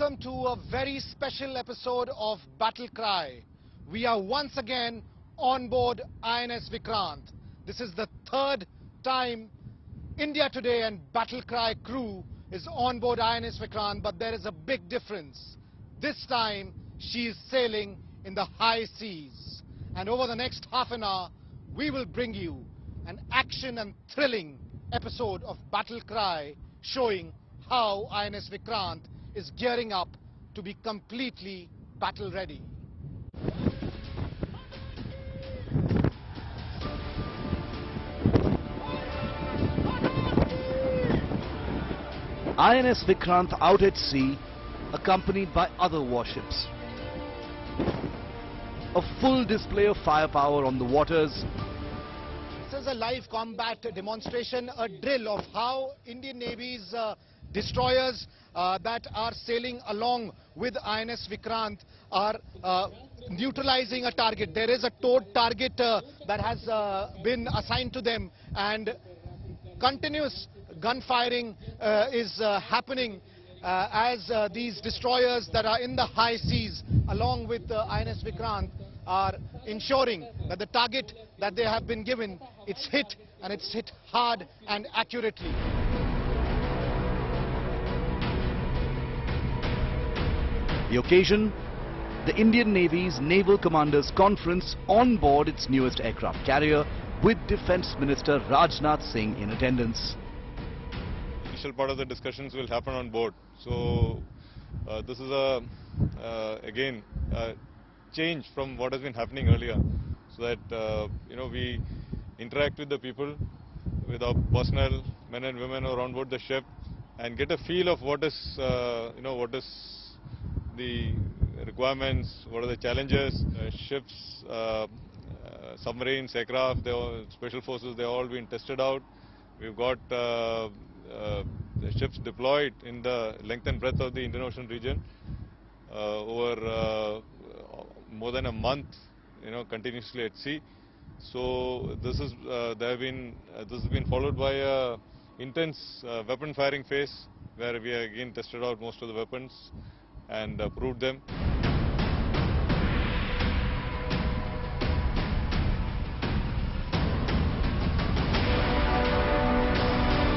welcome to a very special episode of Battle Cry. We are once again on board INS Vikrant. This is the third time India Today and Battle Cry crew is on board INS Vikrant, but there is a big difference. This time she is sailing in the high seas. And over the next half an hour, we will bring you an action and thrilling episode of Battle Cry showing how INS Vikrant is gearing up to be completely battle ready. INS Vikrant out at sea, accompanied by other warships. A full display of firepower on the waters. This is a live combat demonstration, a drill of how Indian Navy's destroyers that are sailing along with INS Vikrant are neutralizing a target. There is a towed target that has been assigned to them, and continuous gunfiring is happening as these destroyers that are in the high seas along with INS Vikrant are ensuring that the target that they have been given, it's hit, and it's hit hard and accurately. The occasion, the Indian Navy's Naval Commanders Conference on board its newest aircraft carrier with Defence Minister Rajnath Singh in attendance. Initial part of the discussions will happen on board. So this is again a change from what has been happening earlier, so that we interact with the people, with our personnel, men and women who are on board the ship, and get a feel of what is what is the requirements, what are the challenges. Ships, submarines, aircraft, special forces, they all been tested out. We've got the ships deployed in the length and breadth of the Indian Ocean region over more than a month, continuously at sea. So this is this has been followed by a intense weapon firing phase, where we again tested out most of the weapons and proved them.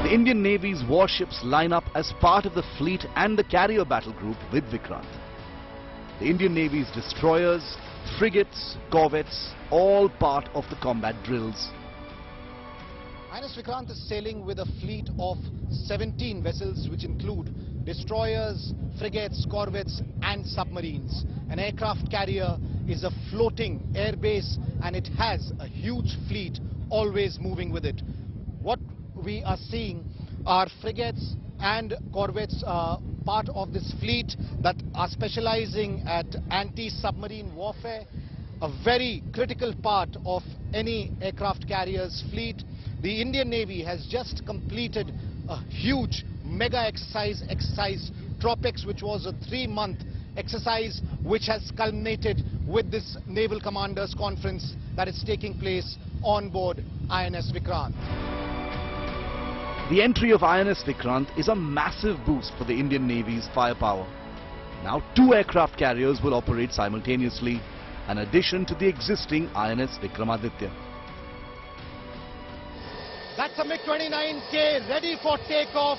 The Indian Navy's warships line up as part of the fleet and the carrier battle group with Vikrant. The Indian Navy's destroyers, frigates, corvettes, all part of the combat drills. INS Vikrant is sailing with a fleet of 17 vessels, which include destroyers, frigates, corvettes and submarines. An aircraft carrier is a floating airbase, and it has a huge fleet always moving with it. What we are seeing are frigates and corvettes, part of this fleet that are specializing at anti-submarine warfare, a very critical part of any aircraft carrier's fleet. The Indian Navy has just completed a huge mega exercise Tropics, which was a 3-month exercise which has culminated with this Naval Commanders Conference that is taking place on board INS Vikrant. The entry of INS Vikrant is a massive boost for the Indian Navy's firepower. Now 2 aircraft carriers will operate simultaneously, an addition to the existing INS Vikramaditya. That's a MiG-29K ready for takeoff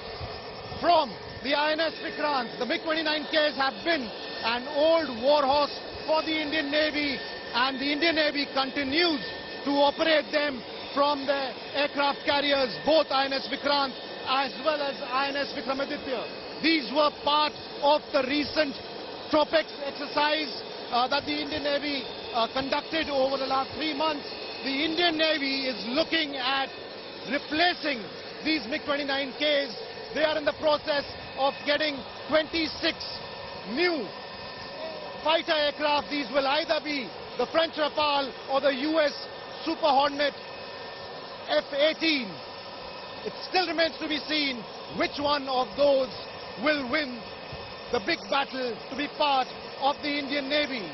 from the INS Vikrant. The MiG-29Ks have been an old warhorse for the Indian Navy, and the Indian Navy continues to operate them from the aircraft carriers, both INS Vikrant as well as INS Vikramaditya. These were part of the recent Tropics exercise that the Indian Navy conducted over the last 3 months. The Indian Navy is looking at replacing these MiG-29Ks. They are in the process of getting 26 new fighter aircraft. These will either be the French Rafale or the US Super Hornet F-18. It still remains to be seen which one of those will win the big battle to be part of the Indian Navy.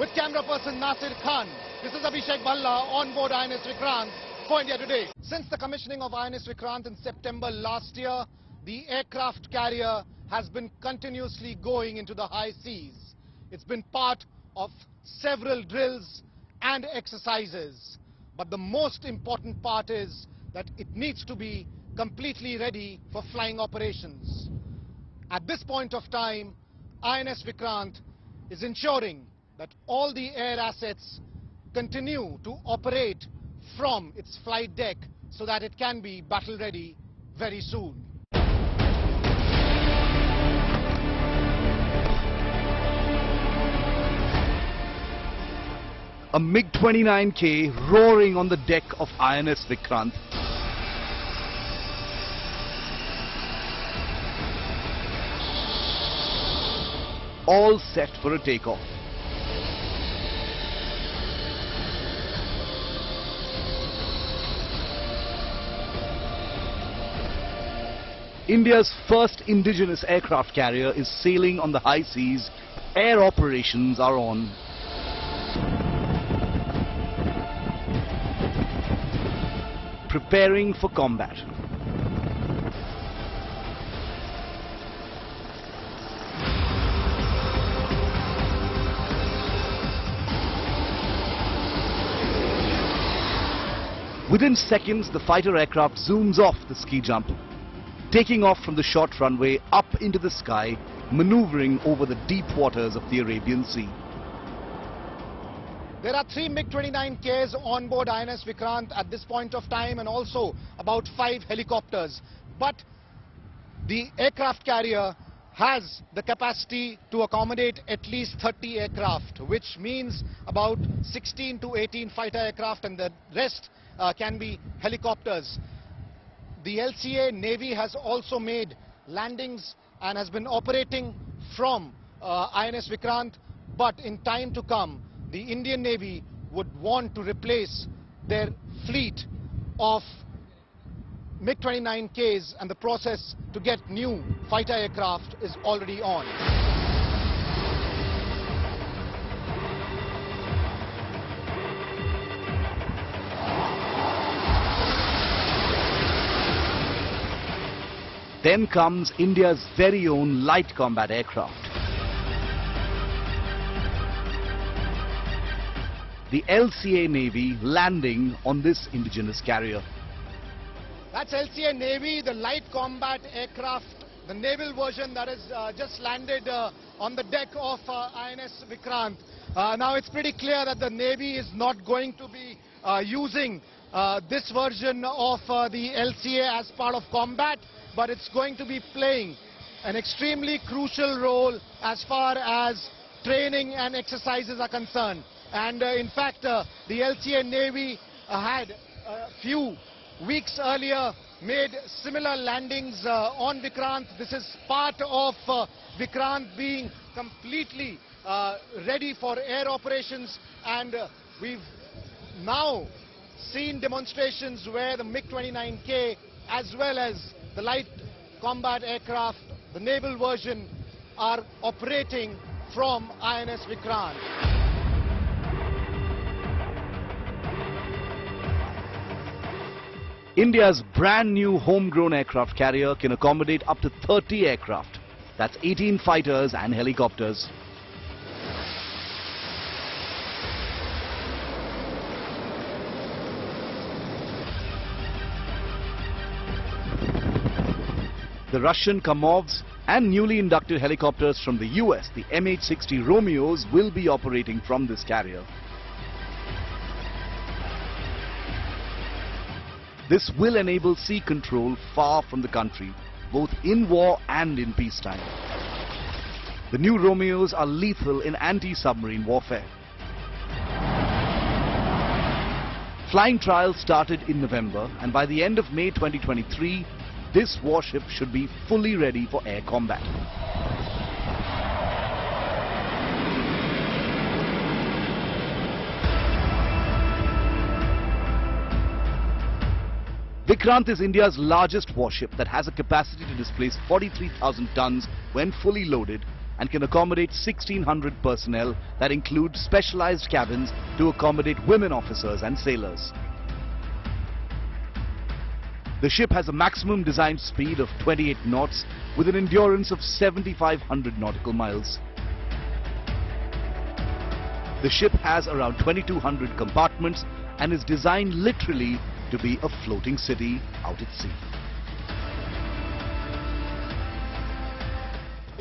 With camera person Nasir Khan, this is Abhishek Bhalla on board INS Vikrant for India Today. Since the commissioning of INS Vikrant in September last year, the aircraft carrier has been continuously going into the high seas. It's been part of several drills and exercises. But the most important part is that it needs to be completely ready for flying operations. At this point of time, INS Vikrant is ensuring that all the air assets continue to operate from its flight deck so that it can be battle ready very soon. A MiG-29K roaring on the deck of INS Vikrant. All set for a takeoff. India's first indigenous aircraft carrier is sailing on the high seas. Air operations are on. Preparing for combat. Within seconds, the fighter aircraft zooms off the ski jump, taking off from the short runway up into the sky, maneuvering over the deep waters of the Arabian Sea. There are 3 MiG-29Ks on board INS Vikrant at this point of time, and also about 5 helicopters. But the aircraft carrier has the capacity to accommodate at least 30 aircraft, which means about 16 to 18 fighter aircraft, and the rest can be helicopters. The LCA Navy has also made landings and has been operating from INS Vikrant, but in time to come, the Indian Navy would want to replace their fleet of MiG-29Ks, and the process to get new fighter aircraft is already on. Then comes India's very own light combat aircraft. The LCA Navy landing on this indigenous carrier. That's LCA Navy, the light combat aircraft, the naval version that has just landed on the deck of INS Vikrant. Now it's pretty clear that the Navy is not going to be using this version of the LCA as part of combat, but it's going to be playing an extremely crucial role as far as training and exercises are concerned. And in fact, the LCA Navy had a few weeks earlier made similar landings on Vikrant. This is part of Vikrant being completely ready for air operations, and we've now seen demonstrations where the MiG-29K as well as the light combat aircraft, the naval version, are operating from INS Vikrant. India's brand new homegrown aircraft carrier can accommodate up to 30 aircraft. That's 18 fighters and helicopters. The Russian Kamovs and newly inducted helicopters from the US, the MH-60 Romeos, will be operating from this carrier. This will enable sea control far from the country, both in war and in peacetime. The new Romeos are lethal in anti-submarine warfare. Flying trials started in November, and by the end of May 2023, this warship should be fully ready for air combat. Vikrant is India's largest warship that has a capacity to displace 43,000 tons when fully loaded and can accommodate 1,600 personnel that include specialized cabins to accommodate women officers and sailors. The ship has a maximum design speed of 28 knots with an endurance of 7,500 nautical miles. The ship has around 2,200 compartments and is designed literally to be a floating city out at sea.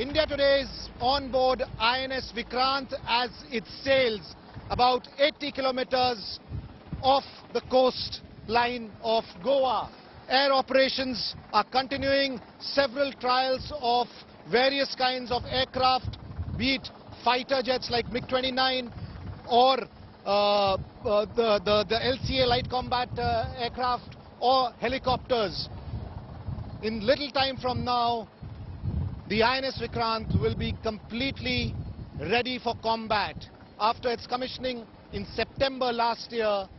India today is on board INS Vikrant as it sails about 80 kilometers off the coastline of Goa. Air operations are continuing, several trials of various kinds of aircraft, be it fighter jets like MiG-29 or the LCA light combat aircraft or helicopters. In little time from now, the INS Vikrant will be completely ready for combat. After its commissioning in September last year,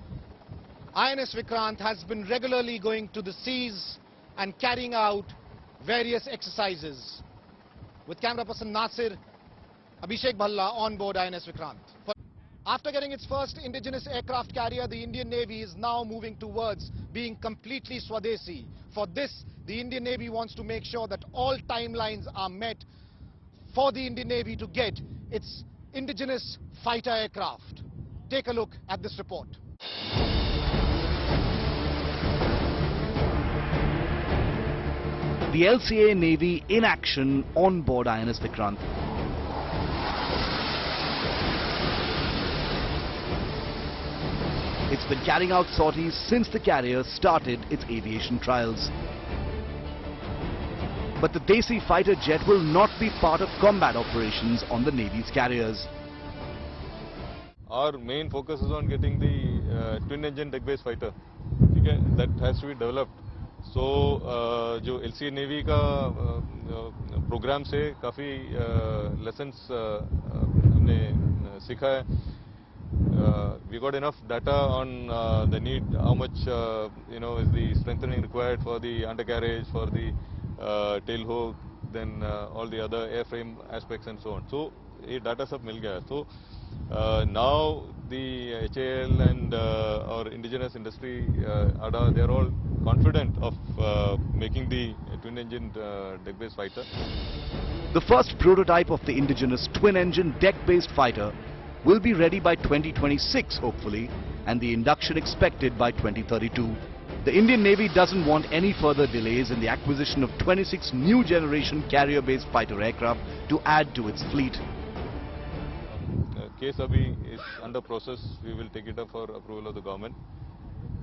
INS Vikrant has been regularly going to the seas and carrying out various exercises. With camera person Nasir, Abhishek Bhalla on board INS Vikrant. After getting its first indigenous aircraft carrier, the Indian Navy is now moving towards being completely Swadeshi. For this, the Indian Navy wants to make sure that all timelines are met for the Indian Navy to get its indigenous fighter aircraft. Take a look at this report. The LCA Navy in action on board INS Vikrant. It's been carrying out sorties since the carrier started its aviation trials. But the Desi fighter jet will not be part of combat operations on the Navy's carriers. Our main focus is on getting the twin-engine deck-based fighter. Okay? That has to be developed. So, जो LCA Navy का program से काफी lessons हमने सीखा है. We got enough data on the need, how much is the strengthening required for the undercarriage, for the tail hook, then all the other airframe aspects and so on. So, ये data सब मिल गया है. So now the HAL and our indigenous industry, ADA, they are all confident of making the twin-engine deck-based fighter. The first prototype of the indigenous twin-engine deck-based fighter will be ready by 2026 hopefully, and the induction expected by 2032. The Indian Navy doesn't want any further delays in the acquisition of 26 new generation carrier-based fighter aircraft to add to its fleet. Case abhi is under process. We will take it up for approval of the government.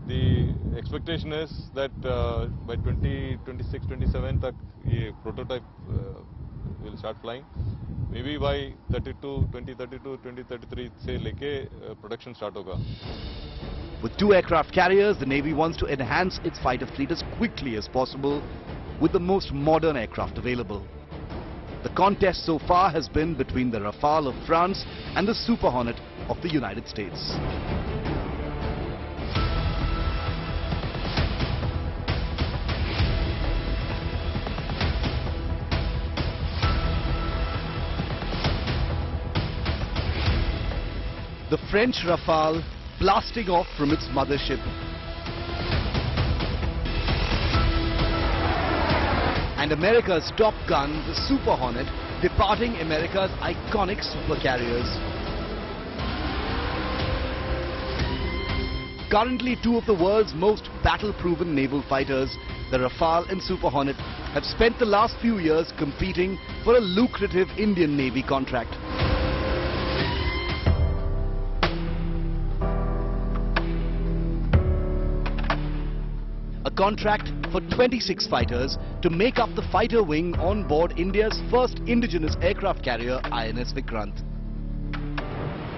The expectation is that by 2026-27 tak ye prototype will start flying. Maybe by 2032-2033 se leke production start hoga. With 2 aircraft carriers, the Navy wants to enhance its fighter fleet as quickly as possible with the most modern aircraft available. The contest so far has been between the Rafale of France and the Super Hornet of the United States. The French Rafale blasting off from its mothership. And America's top gun, the Super Hornet, departing America's iconic supercarriers. Currently 2 of the world's most battle-proven naval fighters, the Rafale and Super Hornet, have spent the last few years competing for a lucrative Indian Navy contract. A contract for 26 fighters to make up the fighter wing on board India's first indigenous aircraft carrier, INS Vikrant.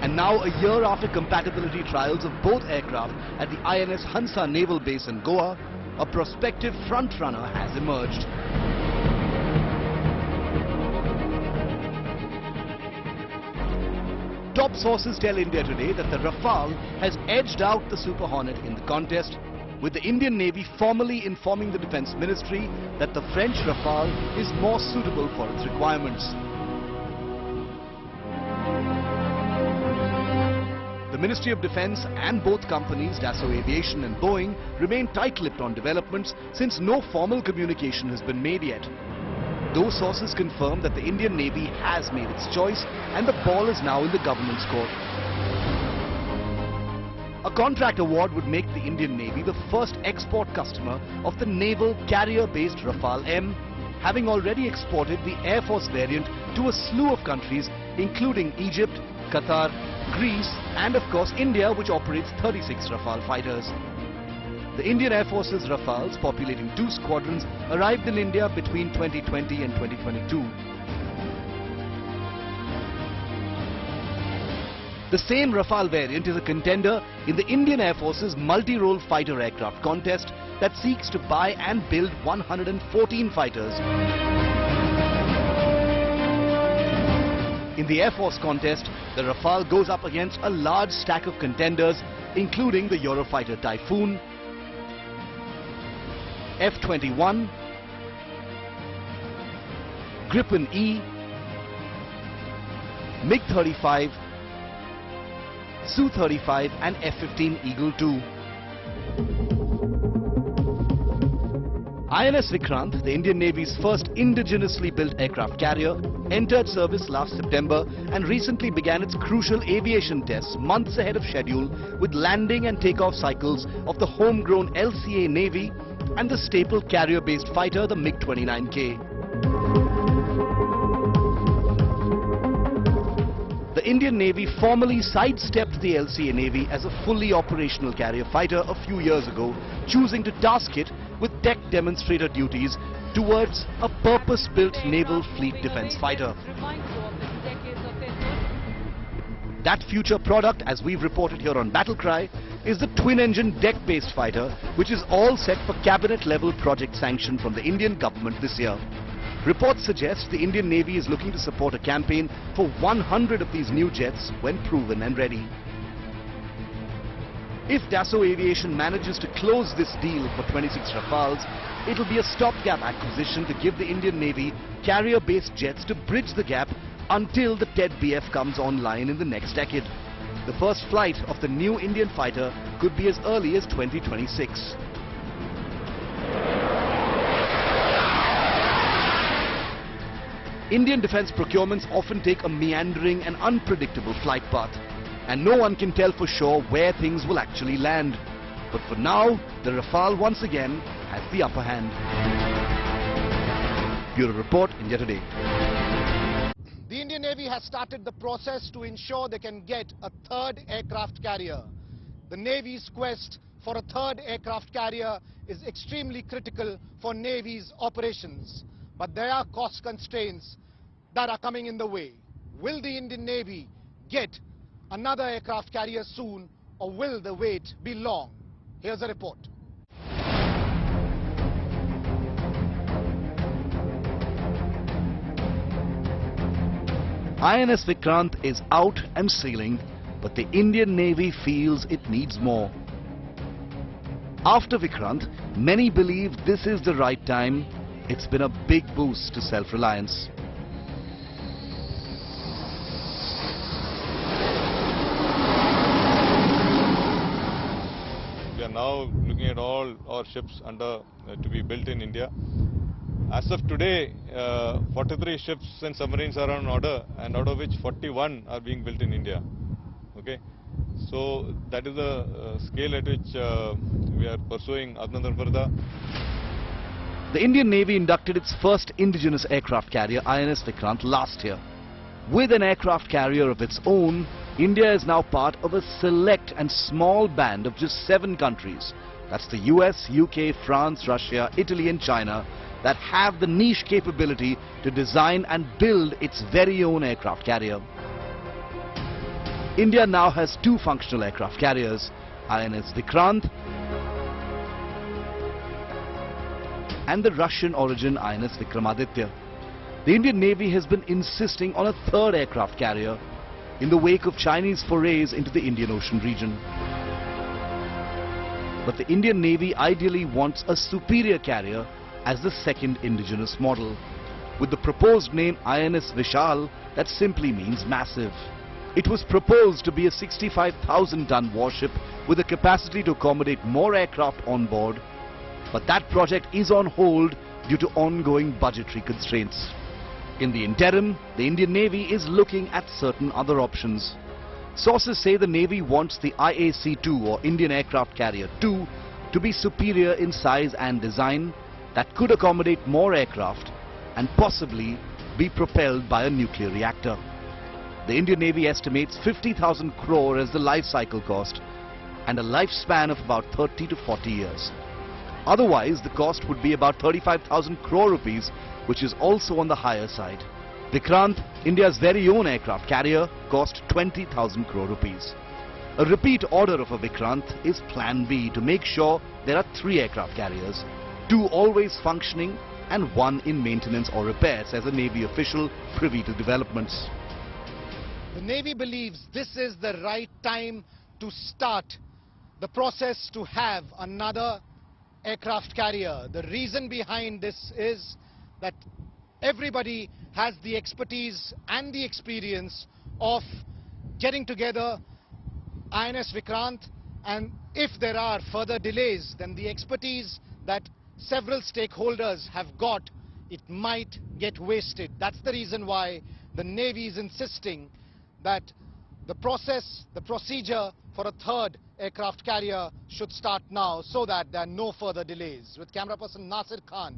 And now, a year after compatibility trials of both aircraft at the INS Hansa Naval Base in Goa, a prospective front-runner has emerged. Top sources tell India Today that the Rafale has edged out the Super Hornet in the contest, with the Indian Navy formally informing the Defence Ministry that the French Rafale is more suitable for its requirements. The Ministry of Defence and both companies, Dassault Aviation and Boeing, remain tight-lipped on developments since no formal communication has been made yet. Those sources confirm that the Indian Navy has made its choice and the ball is now in the government's court. A contract award would make the Indian Navy the first export customer of the naval carrier-based Rafale M, having already exported the Air Force variant to a slew of countries including Egypt, Qatar, Greece and of course India, which operates 36 Rafale fighters. The Indian Air Force's Rafales, populating 2 squadrons, arrived in India between 2020 and 2022. The same Rafale variant is a contender in the Indian Air Force's multi-role fighter aircraft contest that seeks to buy and build 114 fighters. In the Air Force contest, the Rafale goes up against a large stack of contenders including the Eurofighter Typhoon, F-21, Gripen E, MiG-35, Su-35 and F-15 Eagle II. INS Vikrant, the Indian Navy's first indigenously built aircraft carrier, entered service last September and recently began its crucial aviation tests months ahead of schedule with landing and takeoff cycles of the homegrown LCA Navy and the staple carrier-based fighter, the MiG-29K. The Indian Navy formally sidestepped the LCA Navy as a fully operational carrier fighter a few years ago, choosing to task it with tech demonstrator duties towards a purpose-built naval fleet defense fighter. That future product, as we've reported here on Battle Cry, is the twin-engine deck-based fighter, which is all set for cabinet-level project sanction from the Indian government this year. Reports suggest the Indian Navy is looking to support a campaign for 100 of these new jets when proven and ready. If Dassault Aviation manages to close this deal for 26 Rafales, it'll be a stopgap acquisition to give the Indian Navy carrier-based jets to bridge the gap until the TED-BF comes online in the next decade. The first flight of the new Indian fighter could be as early as 2026. Indian defense procurements often take a meandering and unpredictable flight path, and no one can tell for sure where things will actually land. But for now, the Rafale once again has the upper hand. Bureau Report, India Today. The Indian Navy has started the process to ensure they can get a third aircraft carrier. The Navy's quest for a third aircraft carrier is extremely critical for Navy's operations. But there are cost constraints that are coming in the way. Will the Indian Navy get another aircraft carrier soon, or will the wait be long? Here's a report. INS Vikrant is out and sailing, but the Indian Navy feels it needs more. After Vikrant, many believe this is the right time. It's been a big boost to self-reliance. We are now looking at all our ships to be built in India. As of today, 43 ships and submarines are on order, and out of which 41 are being built in India. Okay, so that is the scale at which we are pursuing Atmanirbharta. The Indian Navy inducted its first indigenous aircraft carrier, INS Vikrant, last year. With an aircraft carrier of its own, India is now part of a select and small band of just 7 countries. That's the US, UK, France, Russia, Italy and China that have the niche capability to design and build its very own aircraft carrier. India now has 2 functional aircraft carriers, INS Vikrant and the Russian origin INS Vikramaditya. The Indian Navy has been insisting on a third aircraft carrier in the wake of Chinese forays into the Indian Ocean region. But the Indian Navy ideally wants a superior carrier as the second indigenous model. With the proposed name INS Vishal, that simply means massive. It was proposed to be a 65,000-ton warship with a capacity to accommodate more aircraft on board. But that project is on hold due to ongoing budgetary constraints. In the interim, the Indian Navy is looking at certain other options. Sources say the Navy wants the IAC-2 or Indian Aircraft Carrier 2 to be superior in size and design that could accommodate more aircraft and possibly be propelled by a nuclear reactor. The Indian Navy estimates 50,000 crore as the life cycle cost and a lifespan of about 30 to 40 years. Otherwise, the cost would be about 35,000 crore rupees, which is also on the higher side. Vikrant, India's very own aircraft carrier, cost 20,000 crore rupees. A repeat order of a Vikrant is Plan B to make sure there are 3 aircraft carriers, 2 always functioning and 1 in maintenance or repair, says a Navy official privy to developments. The Navy believes this is the right time to start the process to have another aircraft carrier. The reason behind this is that everybody has the expertise and the experience of getting together INS Vikrant, and if there are further delays, then the expertise that several stakeholders have got, it might get wasted. That's the reason why the Navy is insisting that the process, the procedure for a 3rd aircraft carrier should start now so that there are no further delays. With camera person Nasir Khan,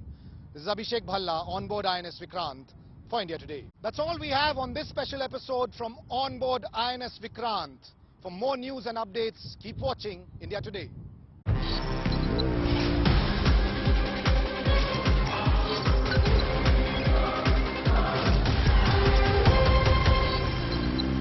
this is Abhishek Bhalla on board INS Vikrant for India Today. That's all we have on this special episode from on board INS Vikrant. For more news and updates, keep watching India Today.